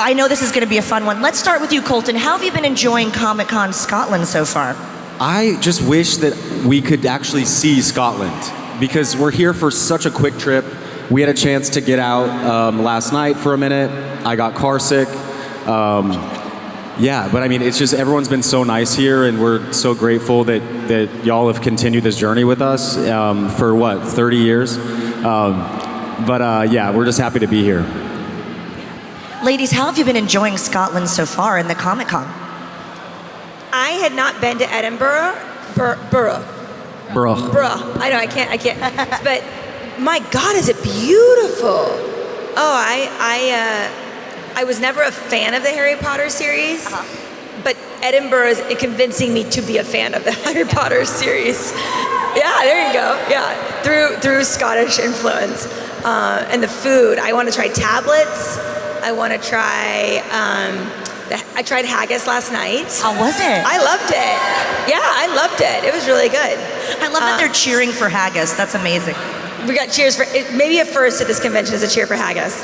I know this is going to be a fun one. Let's start with you, Colton. How have you been enjoying Comic-Con Scotland so far? I just wish that we could actually see Scotland because we're here for such a quick trip. We had a chance to get out last night for a minute. I got car sick. Yeah, but I mean, it's just everyone's been so nice here, and we're so grateful that y'all have continued this journey with us for what, 30 years? Yeah, we're just happy to be here. Ladies, how have you been enjoying Scotland so far in the Comic-Con? I had not been to Edinburgh. Borough. I know, I can't. But my God, is it beautiful? Oh, I was never a fan of the Harry Potter series, but Edinburgh is convincing me to be a fan of the Harry Potter series. Yeah, there you go. Yeah, through Scottish influence. And the food. I want to try tablets. I want to try, I tried haggis last night. How was it? I loved it. Yeah, I loved it. It was really good. I love that they're cheering for haggis. That's amazing. We got cheers for, maybe a first at this convention is a cheer for haggis.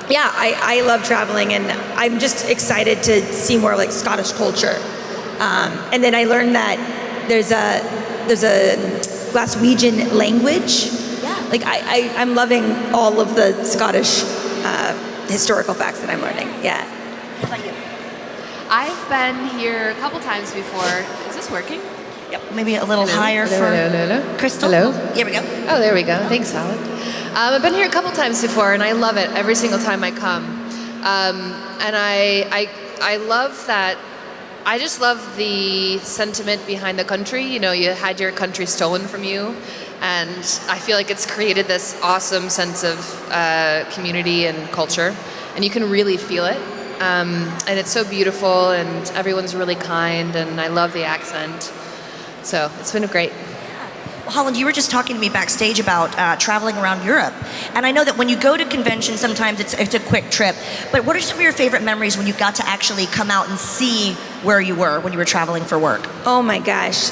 Yeah, I love traveling, and I'm just excited to see more like Scottish culture. And then I learned that there's a Glaswegian language. Yeah. Like I'm loving all of the Scottish historical facts that I'm learning. Yeah. How about you? I've been here a couple times before. Is this working? Yep. Maybe a little higher for Hello. Crystal. Hello. Here we go. Oh, there we go. Thanks, Holland. I've been here a couple times before, and I love it every single time I come. And I love that. I just love the sentiment behind the country. You know, you had your country stolen from you, and I feel like it's created this awesome sense of community and culture, and you can really feel it. And it's so beautiful, and everyone's really kind, and I love the accent. So it's been great. Well, Holland, you were just talking to me backstage about traveling around Europe. And I know that when you go to conventions, sometimes it's a quick trip. But what are some of your favorite memories when you got to actually come out and see where you were when you were traveling for work? Oh my gosh.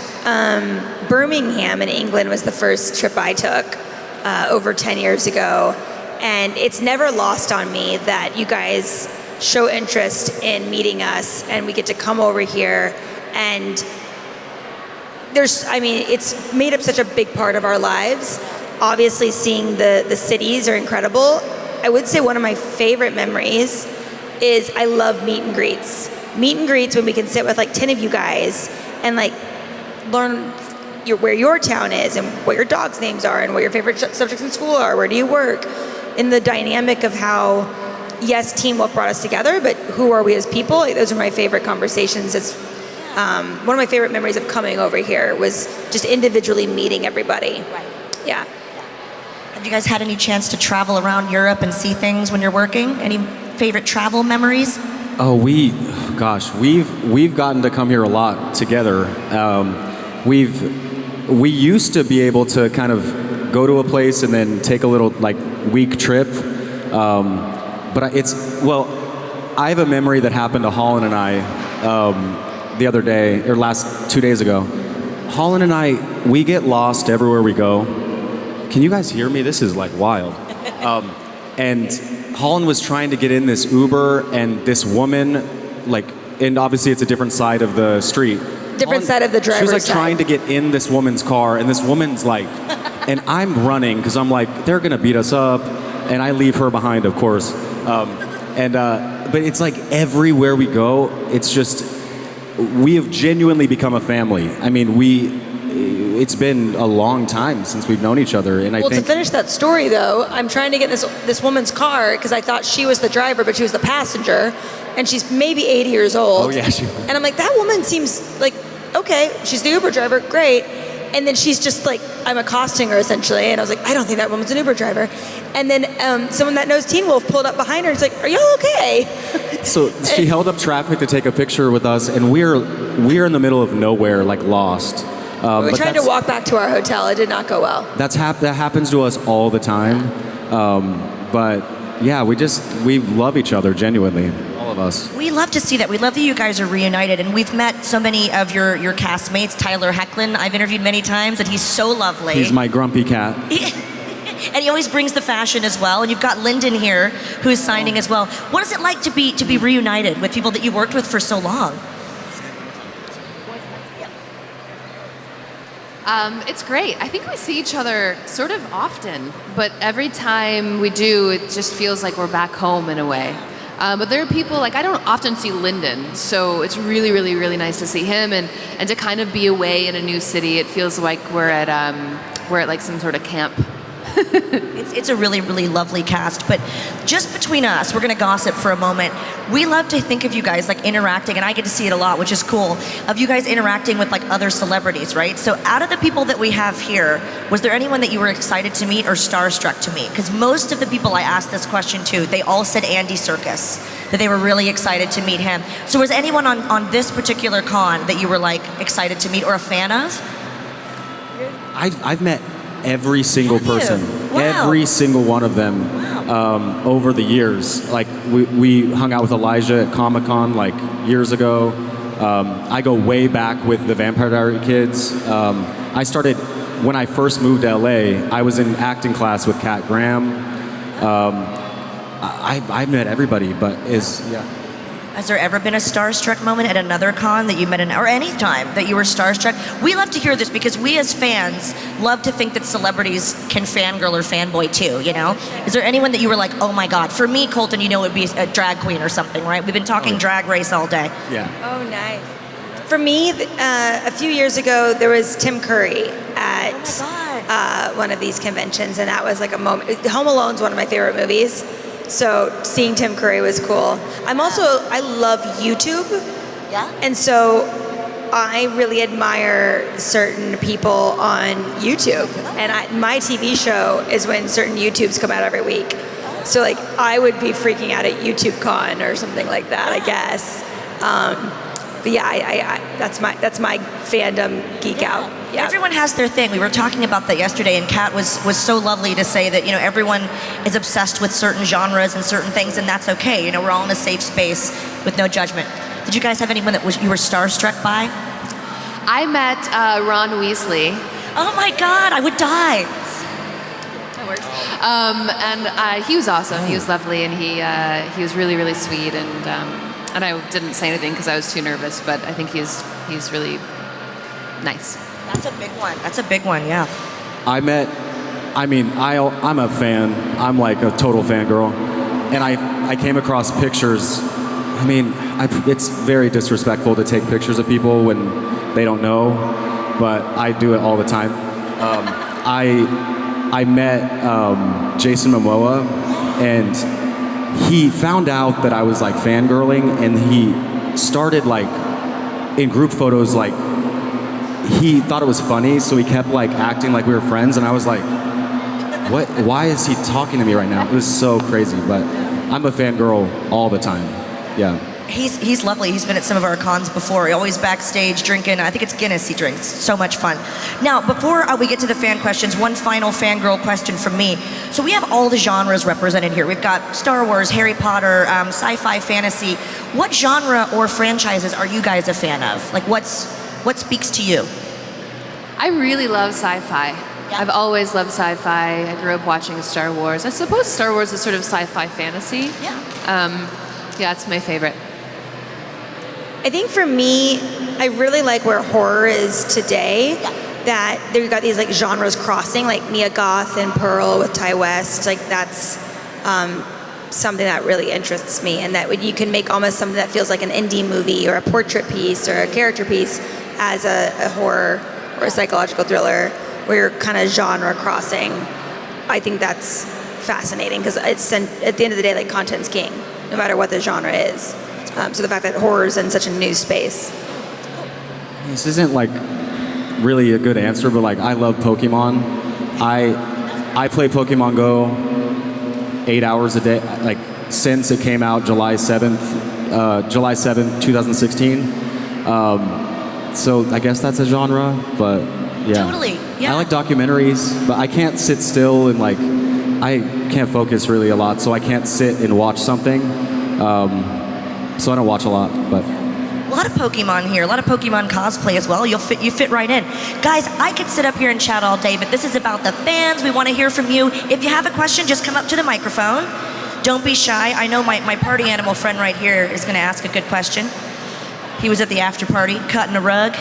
Birmingham in England was the first trip I took over 10 years ago. And it's never lost on me that you guys show interest in meeting us, and we get to come over here, and it's made up such a big part of our lives. Obviously, seeing the cities are incredible. I would say one of my favorite memories is I love meet and greets. Meet and greets when we can sit with like 10 of you guys and like learn where your town is and what your dogs' names are and what your favorite subjects in school are, where do you work, in the dynamic of how, yes, Teen Wolf brought us together, but who are we as people? Like, those are my favorite conversations. It's one of my favorite memories of coming over here was just individually meeting everybody. Right. Yeah. Have you guys had any chance to travel around Europe and see things when you're working? Any favorite travel memories? Oh, we've gotten to come here a lot together. We used to be able to kind of go to a place and then take a little like week trip. But I have a memory that happened to Holland and I the other day, or 2 days ago. Holland and I, we get lost everywhere we go. Can you guys hear me? This is like wild. And Holland was trying to get in this Uber, and this woman, and obviously it's a different side of the street. Different side of the driver's side. She was side. trying to get in this woman's car, and this woman's like, and I'm running because I'm like, they're gonna beat us up, and I leave her behind, of course. But it's like everywhere we go, it's just, we have genuinely become a family. I mean, it's been a long time since we've known each other, and I think. Well, to finish that story though, I'm trying to get this woman's car because I thought she was the driver, but she was the passenger, and she's maybe 80 years old. Oh yeah, and I'm like, that woman seems like, okay, she's the Uber driver, great. And then she's just like, I'm accosting her essentially, and I was like, I don't think that woman's an Uber driver. And then someone that knows Teen Wolf pulled up behind her and was like, are y'all okay? So she held up traffic to take a picture with us, and we're in the middle of nowhere, like lost. We were trying to walk back to our hotel. It did not go well. That happens to us all the time. But yeah, we love each other genuinely, all of us. We love to see that. We love that you guys are reunited, and we've met so many of your castmates. Tyler Hecklin, I've interviewed many times, and he's so lovely. He's my grumpy cat. And he always brings the fashion as well. And you've got Lyndon here, who's signing as well. What is it like to be reunited with people that you worked with for so long? It's great. I think we see each other sort of often, but every time we do, it just feels like we're back home in a way. But there are people, like I don't often see Lyndon, so it's really, really, really nice to see him and to kind of be away in a new city. It feels like we're at like some sort of camp. It's a really, really lovely cast. But just between us, we're going to gossip for a moment. We love to think of you guys like interacting, and I get to see it a lot, which is cool, of you guys interacting with like other celebrities, right? So out of the people that we have here, was there anyone that you were excited to meet or starstruck to meet? Because most of the people I asked this question to, they all said Andy Serkis, that they were really excited to meet him. So was anyone on this particular con that you were like excited to meet or a fan of? I've met every single Have you? person, Wow. every single one of them over the years. Like we hung out with Elijah at Comic-Con like years ago. I go way back with the Vampire Diary kids. I started, when I first moved to LA, I was in acting class with Kat Graham. I met everybody, but Has there ever been a starstruck moment at another con that you met or any time that you were starstruck? We love to hear this because we as fans love to think that celebrities can fangirl or fanboy too, you know? Is there anyone that you were like, oh my God? For me, Colton, you know, it would be a drag queen or something, right? We've been talking Drag Race all day. yeah. Oh, nice. For me, a few years ago, there was Tim Curry at one of these conventions, and that was like a moment. Home Alone's one of my favorite movies, so seeing Tim Curry was cool. I love YouTube, Yeah? and so I really admire certain people on YouTube. And my TV show is when certain YouTubes come out every week. So like I would be freaking out at YouTube Con or something like that, I guess. But yeah, I that's my fandom geek out. Yeah. Everyone has their thing. We were talking about that yesterday, and Kat was so lovely to say that, you know, everyone is obsessed with certain genres and certain things, and that's okay. You know, we're all in a safe space with no judgment. Did you guys have anyone that you were starstruck by? I met Ron Weasley. Oh my God, I would die. And he was awesome. He was lovely, and he was really, really sweet. And I didn't say anything because I was too nervous. But I think he's really nice. That's a big one. That's a big one, yeah. I'm a fan. I'm like a total fangirl. And I came across pictures. I mean, it's very disrespectful to take pictures of people when they don't know, but I do it all the time. I met Jason Momoa, and he found out that I was like fangirling, and he started like in group photos, like he thought it was funny, so he kept like acting like we were friends, and I was like, what? Why is he talking to me right now? It was so crazy, but I'm a fangirl all the time. Yeah. He's lovely. He's been at some of our cons before. He always backstage drinking. I think it's Guinness he drinks. So much fun. Now, before we get to the fan questions, one final fangirl question from me. So we have all the genres represented here. We've got Star Wars, Harry Potter, sci-fi, fantasy. What genre or franchises are you guys a fan of? Like, what speaks to you? I really love sci-fi. Yeah. I've always loved sci-fi. I grew up watching Star Wars. I suppose Star Wars is sort of sci-fi fantasy. Yeah. Yeah, it's my favorite. I think for me, I really like where horror is today. Yeah. That you've got these like genres crossing, like Mia Goth and Pearl with Ty West. Like that's something that really interests me, and that when you can make almost something that feels like an indie movie or a portrait piece or a character piece as a horror or a psychological thriller, where you're kind of genre crossing. I think that's fascinating because it's at the end of the day, like content's king, no matter what the genre is. So the fact that horror is in such a new space. This isn't like really a good answer, but like I love Pokemon. I play Pokemon Go 8 hours a day, like since it came out July 7th, 2016. So I guess that's a genre, but yeah. Totally, yeah. I like documentaries, but I can't sit still and like, I can't focus really a lot, so I can't sit and watch something. So I don't watch a lot, but A lot of Pokemon here, a lot of Pokemon cosplay as well. You fit right in. Guys, I could sit up here and chat all day, but this is about the fans. We want to hear from you. If you have a question, just come up to the microphone. Don't be shy. I know my party animal friend right here is going to ask a good question. He was at the after party, cutting a rug.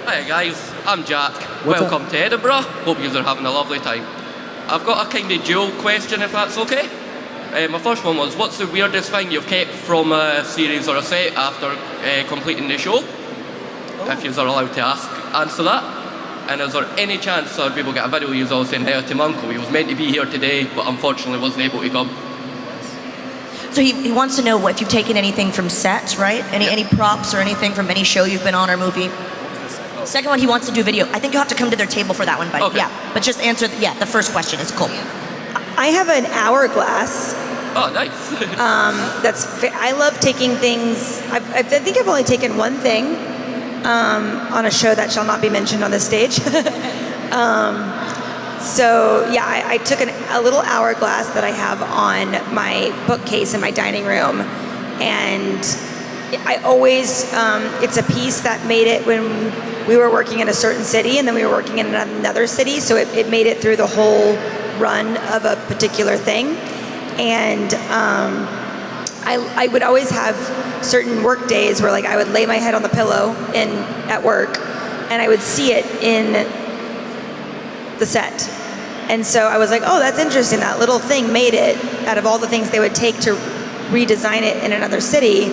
Hi guys, I'm Jack. What's Welcome to Edinburgh. Hope you are having a lovely time. I've got a kind of dual question, if that's okay. My first one was, what's the weirdest thing you've kept from a series or a set after completing the show? If you are allowed to answer that. And is there any chance I'd be able to get a video of you all saying hi to my uncle? He was meant to be here today, but unfortunately wasn't able to come. So he wants to know if you've taken anything from set, right? Any props or anything from any show you've been on or movie? Second one, he wants to do video. I think you'll have to come to their table for that one, buddy. Okay. Yeah, but just answer, the first question is cool. I have an hourglass. Oh, nice. I love taking things. I think I've only taken one thing on a show that shall not be mentioned on this stage. I took a little hourglass that I have on my bookcase in my dining room, and I always, it's a piece that made it when we were working in a certain city and then we were working in another city, so it made it through the whole run of a particular thing. And I would always have certain work days where like I would lay my head on the pillow at work and I would see it in the set. And so I was like, oh, that's interesting. That little thing made it. Out of all the things they would take to redesign it in another city,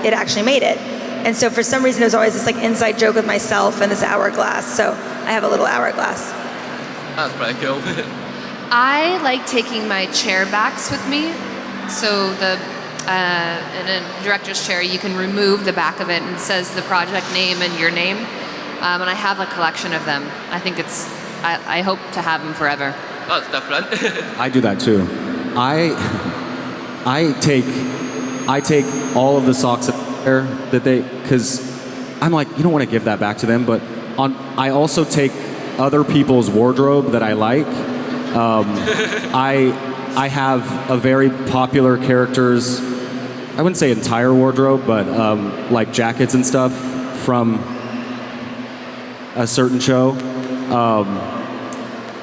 it actually made it. And so for some reason, it was always this like inside joke with myself and this hourglass. So I have a little hourglass. That's pretty cool. I like taking my chair backs with me. So in a director's chair, you can remove the back of it and it says the project name and your name. And I have a collection of them. I think I hope to have them forever. That's different. I do that too. I take all of the socks there because I'm like, you don't want to give that back to them, but I also take other people's wardrobe that I like. I have a very popular character's, I wouldn't say entire wardrobe, but like jackets and stuff from a certain show.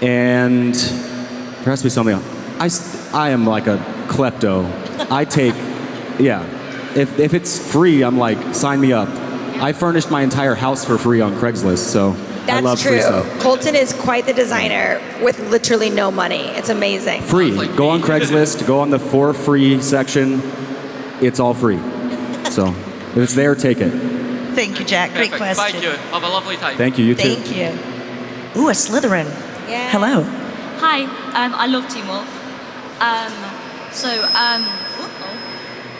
And there has to be something else. I am like a klepto. I take, if it's free, I'm like, sign me up. I furnished my entire house for free on Craigslist, so I love That's true. free stuff. Colton is quite the designer with literally no money. It's amazing. Free. Go on Craigslist, go on the for free section. It's all free. So if it's there, take it. Thank you, Jack. Great Perfect. question. Thank you. Have a lovely time. Thank you, you too. Thank you. Ooh, a Slytherin. Yeah. Hello. Hi, I love Teen Wolf.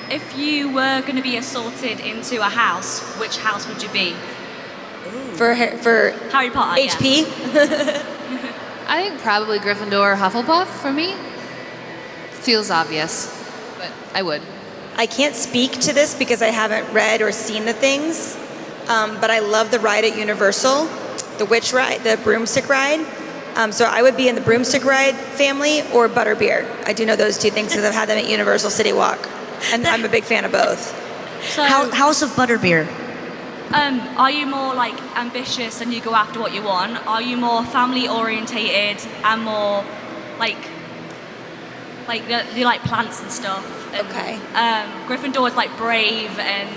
If you were going to be assaulted into a house, which house would you be? For Harry Potter. HP. I think probably Gryffindor or Hufflepuff for me. Feels obvious, but I would. I can't speak to this because I haven't read or seen the things, but I love the ride at Universal, the witch ride, the broomstick ride. So I would be in the broomstick ride family or butterbeer. I do know those two things because I've had them at Universal City Walk, and I'm a big fan of both. So, House of Butterbeer. are you more like ambitious and you go after what you want? Are you more family orientated and more like you like plants and stuff? And, Okay. Gryffindor is like brave and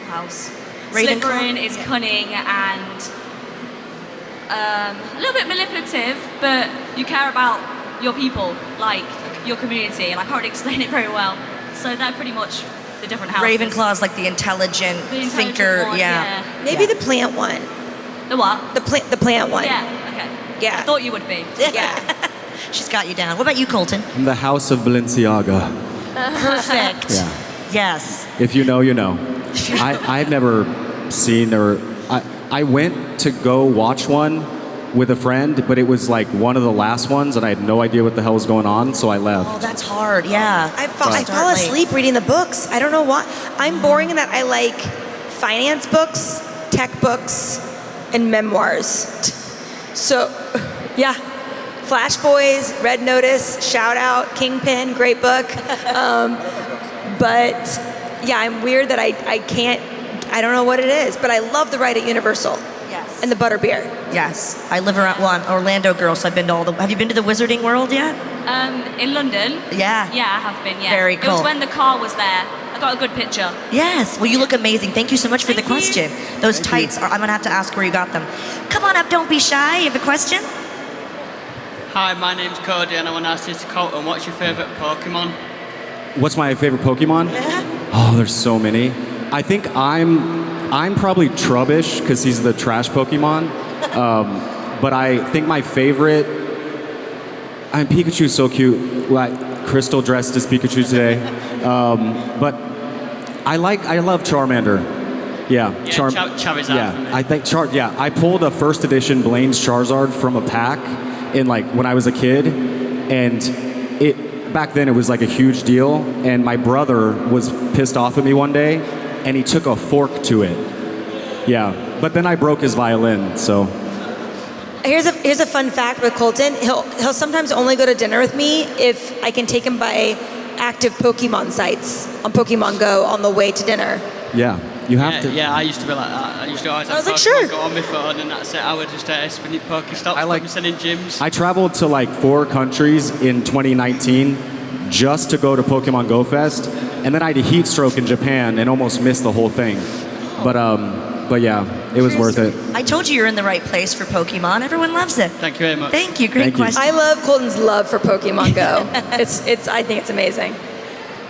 what else? Ravenclaw? Slytherin is cunning and a little bit manipulative, but you care about your people, like your community, and I can't really explain it very well. So they're pretty much the different houses. Ravenclaw's like the intelligent The intelligent thinker. one, Yeah. Maybe the plant one. The what? The plant one. Yeah, okay. Yeah. I thought you would be. Yeah. She's got you down. What about you, Colton? I'm the House of Balenciaga. Perfect. Yeah. Yes. If you know, you know. I've never seen I went to go watch one with a friend, but it was like one of the last ones, and I had no idea what the hell was going on, so I left. Oh, that's hard. Yeah. I fall asleep reading the books. I don't know why. I'm boring in that I like finance books, tech books, and memoirs. So, yeah. Flash Boys, Red Notice, shout out, Kingpin, great book. But yeah, I'm weird that I don't know what it is, but I love the ride at Universal. Yes. And the butterbeer. Yes. I live around, well, I'm an Orlando girl, so I've been to have you been to the Wizarding World yet? In London. Yeah. Yeah, I have been. Yeah. Very It cool. was when the car was there. I got a good picture. Yes. Well, you look amazing. Thank you so much for the Thank you. question. Those tights, I'm going to have to ask where you got them. Come on up. Don't be shy. You have a question? Hi, my name's Cody, and I want to ask you to Colton, what's your favourite Pokemon? What's my favorite Pokemon? Oh, there's so many. I think I'm probably Trubbish because he's the trash Pokemon. But I think my favorite. Pikachu's so cute. Like Crystal dressed as Pikachu today. But I love Charmander. Yeah, Charizard. Yeah, I think I pulled a first edition Blaine's Charizard from a pack in like when I was a kid, and back then it was like a huge deal. And my brother was pissed off at me one day, and he took a fork to it. Yeah, but then I broke his violin. So Here's a fun fact with Colton. He'll sometimes only go to dinner with me if I can take him by active Pokemon sites on Pokemon Go on the way to dinner. yeah, you have to. Yeah, I used to be like that. I used to always have was like, Pokemon sure. Go on my phone, and that's it. I would just spinning Pokestops, I like- sending gyms. I traveled to like 4 countries in 2019 just to go to Pokemon Go Fest, and then I had a heat stroke in Japan and almost missed the whole thing. But yeah, it was worth it. I told you you're in the right place for Pokemon. Everyone loves it. Thank you very much. Thank you. Great Thank you. question. I love Colton's love for Pokemon Go. I think it's amazing.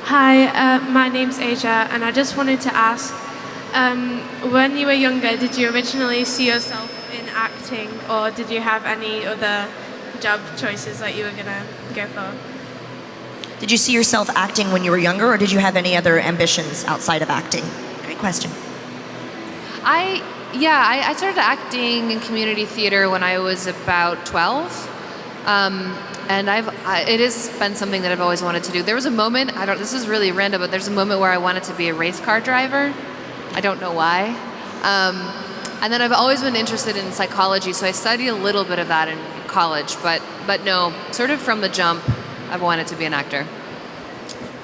Hi, my name's Asia, and I just wanted to ask, when you were younger, did you originally see yourself in acting, or did you have any other job choices that you were going to go for? Did you see yourself acting when you were younger, or did you have any other ambitions outside of acting? Great question. I started acting in community theater when I was about 12. And it has been something that I've always wanted to do. There was a moment, this is really random, but there's a moment where I wanted to be a race car driver. I don't know why. And then I've always been interested in psychology, so I studied a little bit of that in college, but no, sort of from the jump, I've wanted to be an actor.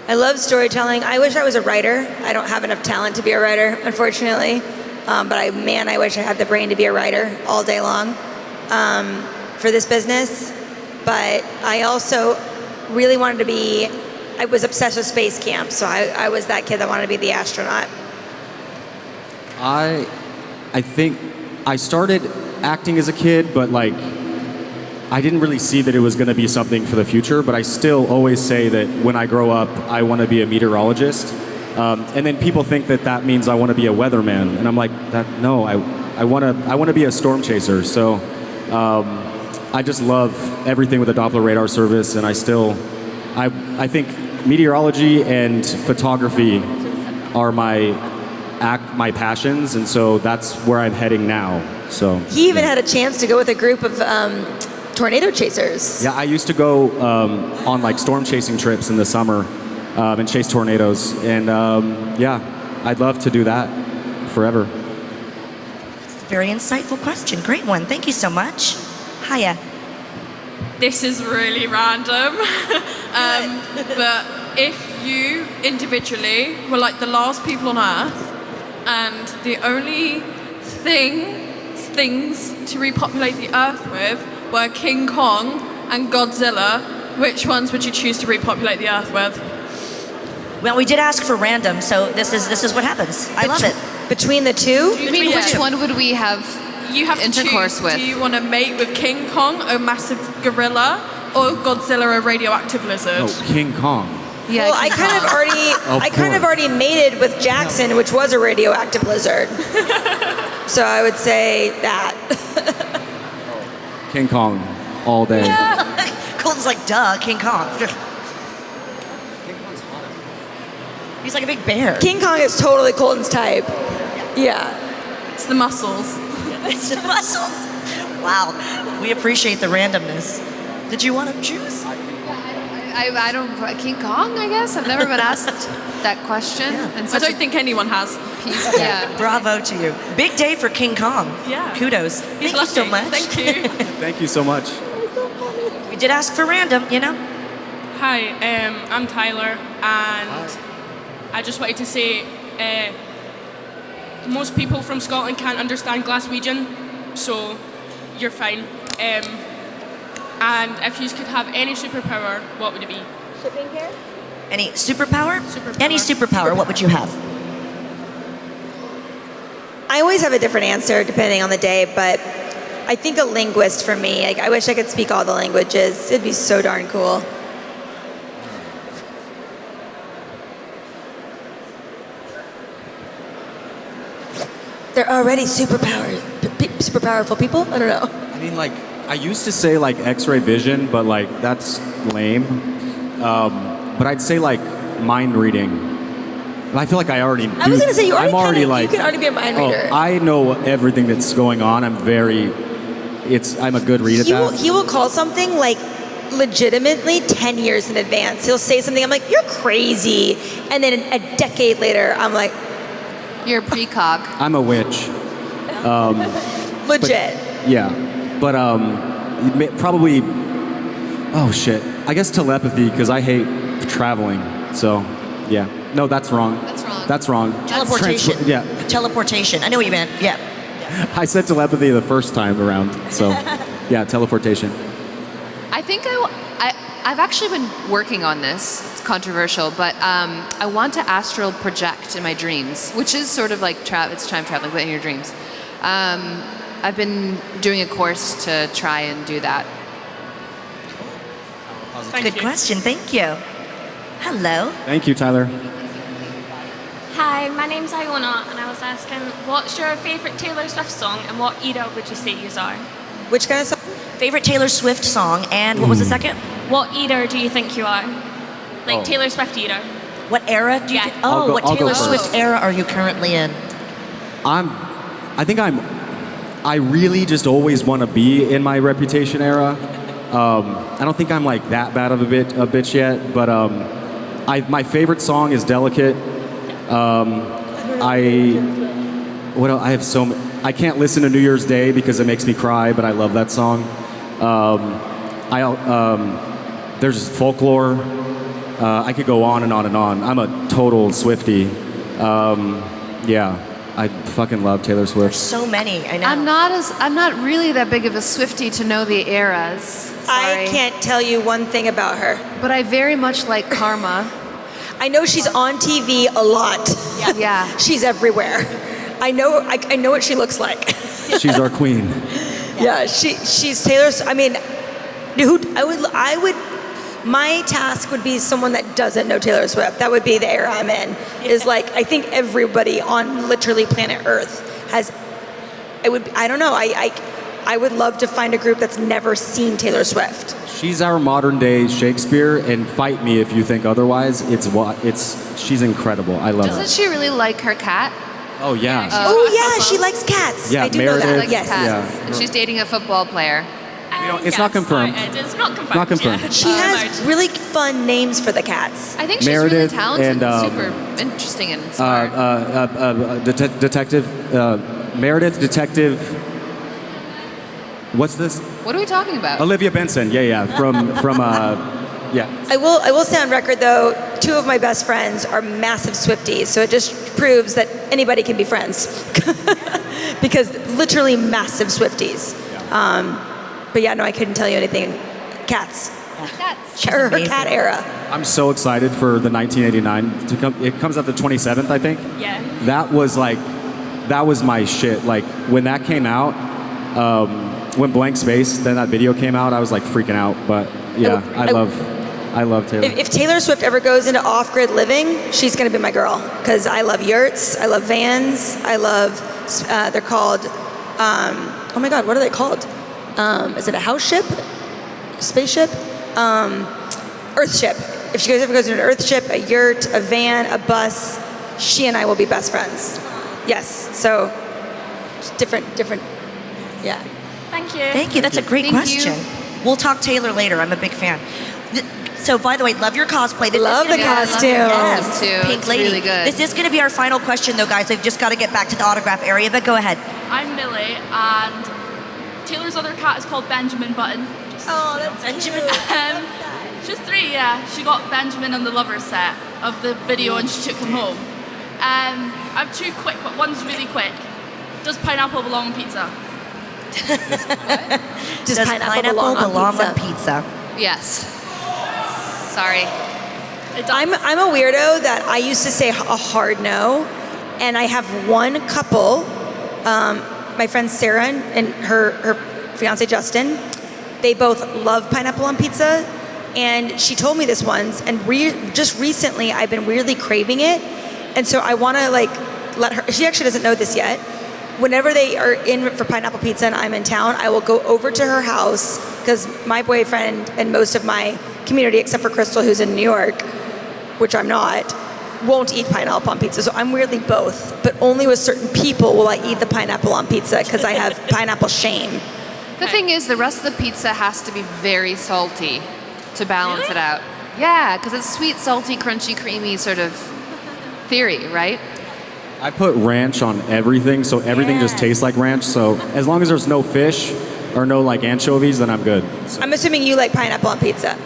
I love storytelling. I wish I was a writer. I don't have enough talent to be a writer, unfortunately. But I wish I had the brain to be a writer all day long for this business. But I also really wanted to be, I was obsessed with space camp, so I was that kid that wanted to be the astronaut. I think I started acting as a kid, but like I didn't really see that it was going to be something for the future. But I still always say that when I grow up, I want to be a meteorologist. And then people think that means I want to be a weatherman, and I'm like, no, I want to be a storm chaser. So I just love everything with the Doppler radar service, and I think meteorology and photography are my passions, and so that's where I'm heading now. So He even had a chance to go with a group of tornado chasers. yeah, I used to go on like storm chasing trips in the summer and chase tornadoes, and yeah, I'd love to do that forever. Very insightful question. Great one. Thank you so much. Hiya. This is really random. But if you individually were like the last people on Earth, and the only things to repopulate the Earth with were King Kong and Godzilla, which ones would you choose to repopulate the Earth with? Well, we did ask for random, so this is what happens. I love it. Between the two? You mean which one would we have You have to intercourse choose. with? Do you want to mate with King Kong, a massive gorilla, or Godzilla, a radioactive lizard? Oh, King Kong. Yeah, Well, I King kind Kong. of already mated with Jackson, which was a radioactive lizard. So I would say that. King Kong, all day. Colton's like, duh, King Kong. He's like a big bear. King Kong is totally Colton's type. Yeah. It's the muscles. It's the muscles. Wow. We appreciate the randomness. Did you want to choose? I don't. King Kong, I guess. I've never been asked that question. And I don't think anyone has. Yeah. Bravo to you. Big day for King Kong. Yeah. Kudos. He's Thank you so lucky. much. Thank you. Thank you so much. did ask for random, you know? Hi, I'm Tyler, and I just wanted to say most people from Scotland can't understand Glaswegian, so you're fine. And if you could have any superpower, what would it be? Shipping care? Any superpower? Superpower. Any superpower, what would you have? I always have a different answer depending on the day, but I think a linguist for me. Like, I wish I could speak all the languages. It'd be so darn cool. They're already super powerful people? I don't know. I mean, like, I used to say like X-ray vision, but like that's lame. But I'd say like mind reading. I feel like I already do. I was gonna say you already I'm already kinda, like, you can already be a mind reader. I know everything that's going on. I'm a good read at that. He will call something like legitimately 10 years in advance. He'll say something, I'm like, you're crazy. And then a decade later, I'm like, You're a precog. I'm a witch. legit. But probably, oh shit. I guess telepathy, because I hate traveling. So, yeah. No, that's wrong. That's wrong. Teleportation. Yeah. Teleportation. I know what you meant. Yeah. I said telepathy the first time around. So, yeah, teleportation. I think I've actually been working on this. It's controversial, but I want to astral project in my dreams, which is sort of like it's time traveling, but in your dreams. I've been doing a course to try and do that. Good question. Thank you. Hello. Thank you, Tyler. Hi, my name's Iona, and I was asking, what's your favourite Taylor Swift song, and what era would you say you are? Which kind of song? Favorite Taylor Swift song, and what was the second? What era do you think you are? Like Taylor Swift era. What era do you think? Oh, what Taylor Swift era are you currently in? I really just always want to be in my Reputation era. I don't think I'm like that bad of a bitch yet, but my favorite song is Delicate. I have so many. I can't listen to New Year's Day because it makes me cry, but I love that song. There's Folklore. I could go on and on and on. I'm a total Swiftie. I fucking love Taylor Swift. There's so many. I know. I'm not really that big of a Swiftie to know the eras. Sorry. I can't tell you one thing about her. But I very much like Karma. I know she's on TV a lot. Yeah. She's everywhere. I know what she looks like. She's our queen. Yeah, she's Taylor's. I mean, I would. My task would be someone that doesn't know Taylor Swift. That would be the era I'm in. Is like, I think everybody on literally planet Earth has. I don't know. I would love to find a group that's never seen Taylor Swift. She's our modern day Shakespeare, and fight me if you think otherwise. She's incredible. I love her. Doesn't she really like her cat? Oh yeah. She likes cats. Yeah, I do Meredith. know that. Likes Yes. cats. Yeah. And she's dating a football player. It's not confirmed. It's not confirmed. Not confirmed. yet. She has really fun names for the cats. I think she's Meredith really talented and, super interesting and smart. Detective Meredith. Detective. What's this? What are we talking about? Olivia Benson. Yeah. From yeah. I will say on record though, two of my best friends are massive Swifties, so it just proves that anybody can be friends. Because literally massive Swifties. But yeah, no, I couldn't tell you anything. Cats. Cats. Her cat era. I'm so excited for the 1989 to come. It comes out the 27th, I think. Yeah. That was my shit. Like when that came out, when Blank Space, then that video came out, I was like freaking out. But yeah, I love Taylor. If Taylor Swift ever goes into off-grid living, she's gonna be my girl. Because I love yurts, I love vans, I love. They're called. Oh my God, what are they called? Is it a house ship? Spaceship? Earth ship. If she ever goes into an earth ship, a yurt, a van, a bus, she and I will be best friends. Yes. So different. Yeah. Thank you. Thank you. That's a great question. We'll talk Taylor later. I'm a big fan. So, by the way, love your cosplay. Love the costume. Yes, too. Pink It's Lady. really good. This is going to be our final question, though, guys. We've just got to get back to the autograph area, but go ahead. I'm Millie, and Taylor's other cat is called Benjamin Button. Oh, that's Benjamin. She was 3, yeah. She got Benjamin on the lover set of the video and she took him home. I have 2 quick, one's really quick. Does pineapple belong on pizza? Does pineapple belong on pizza? Yes. Sorry. I'm a weirdo that I used to say a hard no, and I have one couple, my friend Sarah and her fiance Justin, they both love pineapple on pizza, and she told me this once, and just recently I've been weirdly craving it, and so I want to like let her, she actually doesn't know this yet, whenever they are in for pineapple pizza and I'm in town, I will go over to her house, because my boyfriend and most of my community, except for Crystal who's in New York, which I'm not, won't eat pineapple on pizza. So I'm weirdly both, but only with certain people will I eat the pineapple on pizza because I have pineapple shame. The thing is, the rest of the pizza has to be very salty to balance it out. Yeah, because it's sweet, salty, crunchy, creamy sort of theory, right? I put ranch on everything, so everything just tastes like ranch. So as long as there's no fish or no like anchovies, then I'm good. So. I'm assuming you like pineapple on pizza.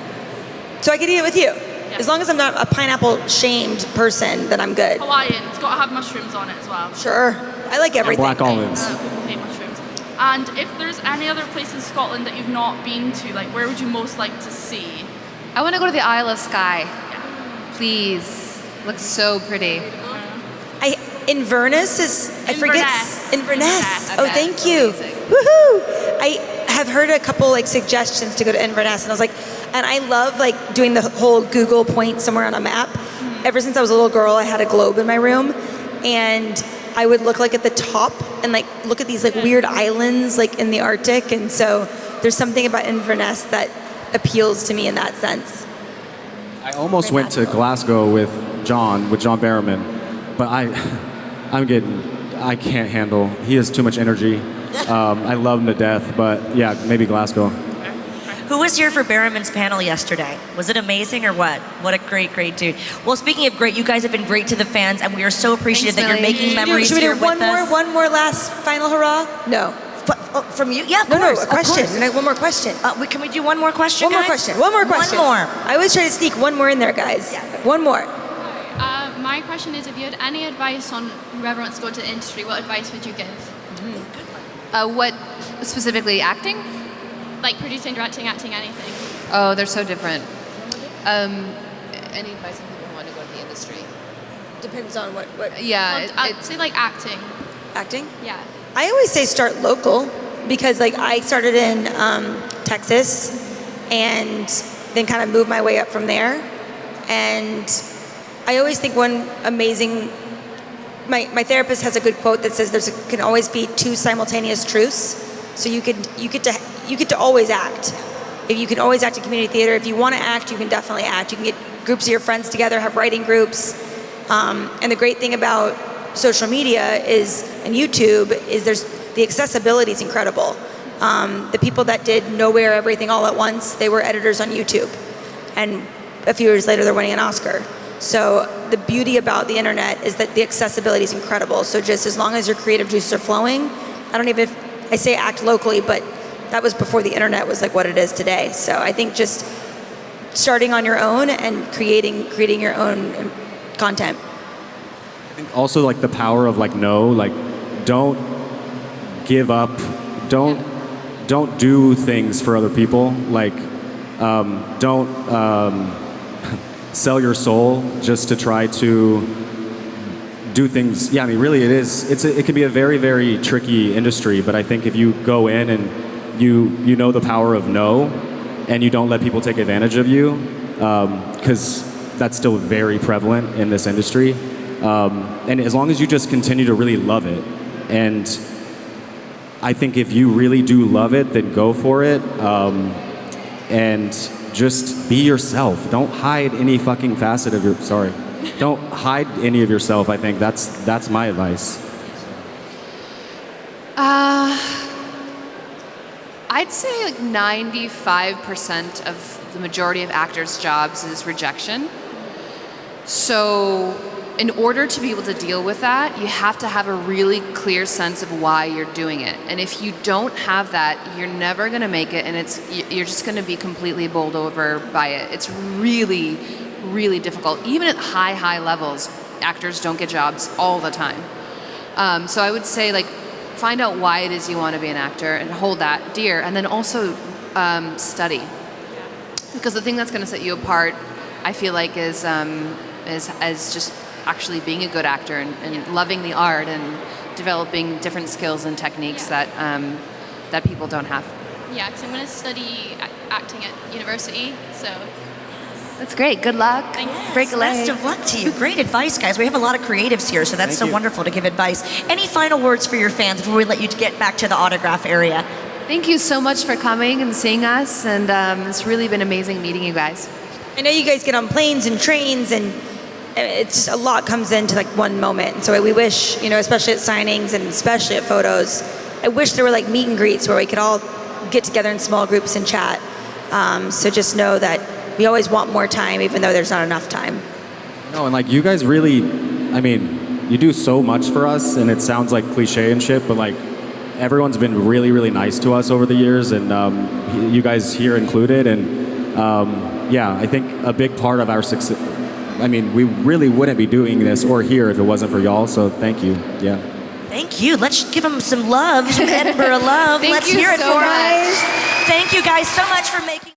So I could eat it with you. As long as I'm not a pineapple shamed person, then I'm good. Hawaiian, it's got to have mushrooms on it as well. Sure. I like everything. And black olives. People hate mushrooms. And if there's any other place in Scotland that you've not been to, like where would you most like to see? I want to go to the Isle of Skye. Please. Looks so pretty. Inverness is, Inverness. Inverness. Okay. Oh, thank you. Woohoo! I have heard a couple like suggestions to go to Inverness, and I was like, and I love like doing the whole Google point somewhere on a map. Ever since I was a little girl, I had a globe in my room, and I would look like at the top and like look at these like weird islands like in the Arctic, and so there's something about Inverness that appeals to me in that sense. I almost went to Glasgow with John Barrowman, but I can't handle. He has too much energy. I love him to death, but yeah, maybe Glasgow. Who was here for Barrowman's panel yesterday? Was it amazing or what? What a great dude. Well, speaking of great, you guys have been great to the fans, and we are so appreciative that you're making memories Should we here do with us. one more last final hurrah? No. From you? Yeah, of No, course. a of question. course. One more question. Can we do one more question, One more guys? question. One more question. One more. I always try to sneak one more in there, guys. Yeah. One more. My question is, if you had any advice on whoever wants to go into the industry, what advice would you give? What specifically, acting? Like producing, directing, acting, anything. Oh, they're so different. Any advice on people who want to go into the industry? Depends on what. Yeah, Well, I'd say like acting. Acting? Yeah. I always say start local because like I started in Texas and then kind of moved my way up from there. And I always think one amazing, my therapist has a good quote that says can always be 2 simultaneous truths. So you get to always act. If you can always act in community theater, if you want to act, you can definitely act. You can get groups of your friends together, have writing groups. And the great thing about social media and YouTube is the accessibility is incredible. The people that did Nowhere Everything All at Once, they were editors on YouTube. And a few years later, they're winning an Oscar. So the beauty about the internet is that the accessibility is incredible. So just as long as your creative juices are flowing, I say act locally, but that was before the internet was like what it is today. So I think just starting on your own and creating your own content. I think also like the power of like no, like don't give up, don't do things for other people, like don't sell your soul just to try to do things. Yeah, I mean really it can be a very, very tricky industry, but I think if you go in and you know the power of no and you don't let people take advantage of you, because that's still very prevalent in this industry. And as long as you just continue to really love it, and I think if you really do love it, then go for it, and just be yourself. Don't hide any fucking facet of don't hide any of yourself. I think that's my advice. I'd say like 95% of the majority of actors' jobs is rejection. So in order to be able to deal with that, you have to have a really clear sense of why you're doing it. And if you don't have that, you're never going to make it, and you're just going to be completely bowled over by it. It's really, really difficult. Even at high levels, actors don't get jobs all the time. So I would say, like, find out why it is you want to be an actor and hold that dear, and then also study. Because the thing that's going to set you apart, I feel like, is just actually being a good actor and loving the art and developing different skills and techniques that people don't have. Yeah, because I'm going to study acting at university, so. That's great. Good luck. Break a leg. Best of luck to you. Great advice, guys. We have a lot of creatives here, so that's so wonderful to give advice. Any final words for your fans before we let you get back to the autograph area? Thank you so much for coming and seeing us, and it's really been amazing meeting you guys. I know you guys get on planes and trains, and it's just a lot comes into like one moment. So we wish, especially at signings and especially at photos, I wish there were like meet and greets where we could all get together in small groups and chat. So just know that we always want more time, even though there's not enough time. No, and like you guys really, you do so much for us, and it sounds like cliche and shit, but like everyone's been really, really nice to us over the years, and you guys here included, and I think a big part of our success, we really wouldn't be doing this or here if it wasn't for y'all, so thank you. Yeah. Thank you. Let's give them some love, some Edinburgh love. Let's hear it for us. Thank you guys so much for making